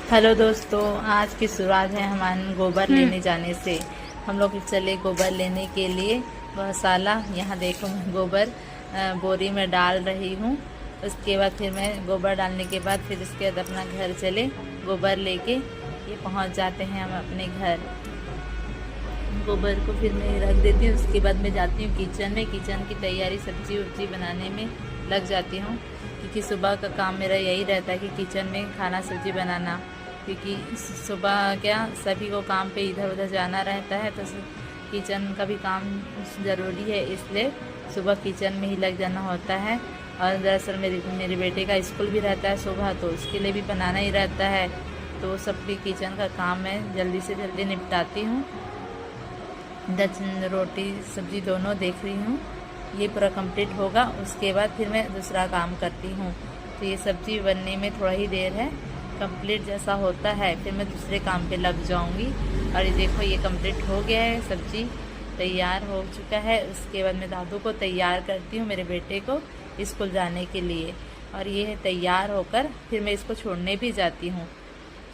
Hello दोस्तों, आज की शुरुआत है हमारे गोबर लेने जाने से। हम लोग चले गोबर लेने के लिए गौशाला। यहाँ देखो मैं गोबर बोरी में डाल रही हूँ। उसके बाद फिर मैं गोबर डालने के बाद फिर इसके बाद अपना घर चले गोबर लेके ये पहुँच जाते हैं हम अपने घर। गोबर को फिर मैं रख देती हूँ। उसके बाद मैं जाती हूँ किचन में। किचन की तैयारी सब्जी उब्जी बनाने में लग जाती हूँ, क्योंकि सुबह का काम मेरा यही रहता है कि किचन में खाना सब्जी बनाना। क्योंकि सुबह क्या सभी को काम पे इधर उधर जाना रहता है, तो किचन का भी काम ज़रूरी है, इसलिए सुबह किचन में ही लग जाना होता है। और दरअसल मेरे बेटे का स्कूल भी रहता है सुबह, तो उसके लिए भी बनाना ही रहता है। तो सब भी किचन का काम मैं जल्दी से जल्दी निपटाती हूँ। रोटी सब्जी दोनों देख रही हूँ, ये पूरा कंप्लीट होगा। उसके बाद फिर मैं दूसरा काम करती हूँ। तो ये सब्जी बनने में थोड़ा ही देर है, कंप्लीट जैसा होता है फिर मैं दूसरे काम पे लग जाऊँगी। और ये देखो ये कंप्लीट हो गया है, सब्जी तैयार हो चुका है। उसके बाद मैं दादू को तैयार करती हूँ, मेरे बेटे को स्कूल जाने के लिए। और ये तैयार होकर फिर मैं इसको छोड़ने भी जाती हूँ।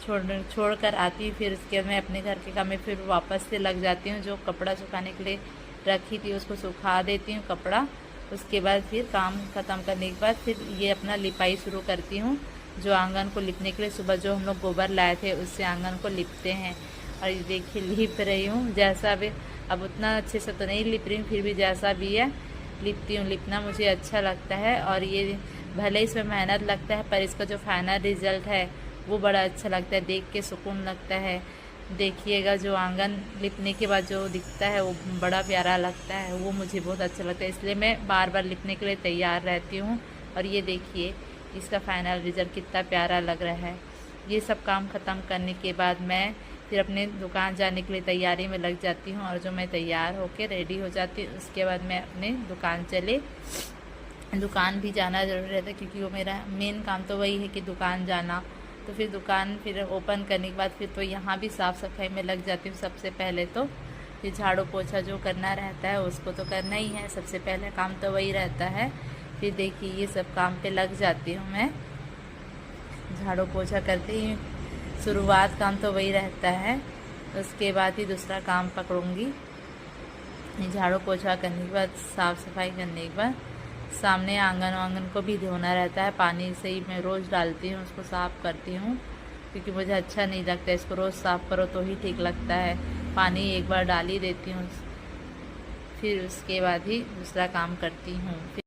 छोड़ कर आती हूँ, फिर उसके बाद मैं अपने घर के काम में फिर वापस से लग जाती हूँ। जो कपड़ा सुखाने के लिए रखी थी उसको सुखा देती हूँ कपड़ा। उसके बाद फिर काम ख़त्म करने के बाद फिर ये अपना लिपाई शुरू करती हूँ। जो आंगन को लिपने के लिए सुबह जो हम लोग गोबर लाए थे उससे आंगन को लिपते हैं। और ये देखिए लिप रही हूँ, जैसा भी अब उतना अच्छे से तो नहीं लिप रही हूँ, फिर भी जैसा भी है लिपती हूँ। लिपना मुझे अच्छा लगता है, और ये भले इसमें मेहनत लगता है पर इसका जो फाइनल रिजल्ट है वो बड़ा अच्छा लगता है, देख के सुकून लगता है। देखिएगा जो आंगन लिपने के बाद जो दिखता है वो बड़ा प्यारा लगता है, वो मुझे बहुत अच्छा लगता है, इसलिए मैं बार बार लिपने के लिए तैयार रहती हूँ। और ये देखिए इसका फाइनल रिजल्ट कितना प्यारा लग रहा है। ये सब काम ख़त्म करने के बाद मैं फिर अपने दुकान जाने के लिए तैयारी में लग जाती हूँ। और जो मैं तैयार होकर रेडी हो जाती हूँ, उसके बाद मैं अपने दुकान भी जाना ज़रूरी रहता है, क्योंकि वो मेरा मेन काम तो वही है कि दुकान जाना। तो फिर दुकान फिर ओपन करने के बाद फिर तो यहाँ भी साफ़ सफाई में लग जाती हूँ सबसे पहले। तो फिर झाड़ू पोछा जो करना रहता है उसको तो करना ही है, सबसे पहले काम तो वही रहता है। फिर देखिए ये सब काम पे लग जाती हूँ मैं, झाड़ू पोछा करते ही शुरुआत काम तो वही रहता है। उसके बाद ही दूसरा काम पकड़ूँगी। झाड़ू पोछा करने के बाद साफ़ सफाई करने के बाद सामने आंगन को भी धोना रहता है। पानी से ही मैं रोज़ डालती हूँ, उसको साफ़ करती हूँ, क्योंकि मुझे अच्छा नहीं लगता, इसको रोज़ साफ़ करो तो ही ठीक लगता है। पानी एक बार डाल ही देती हूँ, फिर उसके बाद ही दूसरा काम करती हूँ। फिर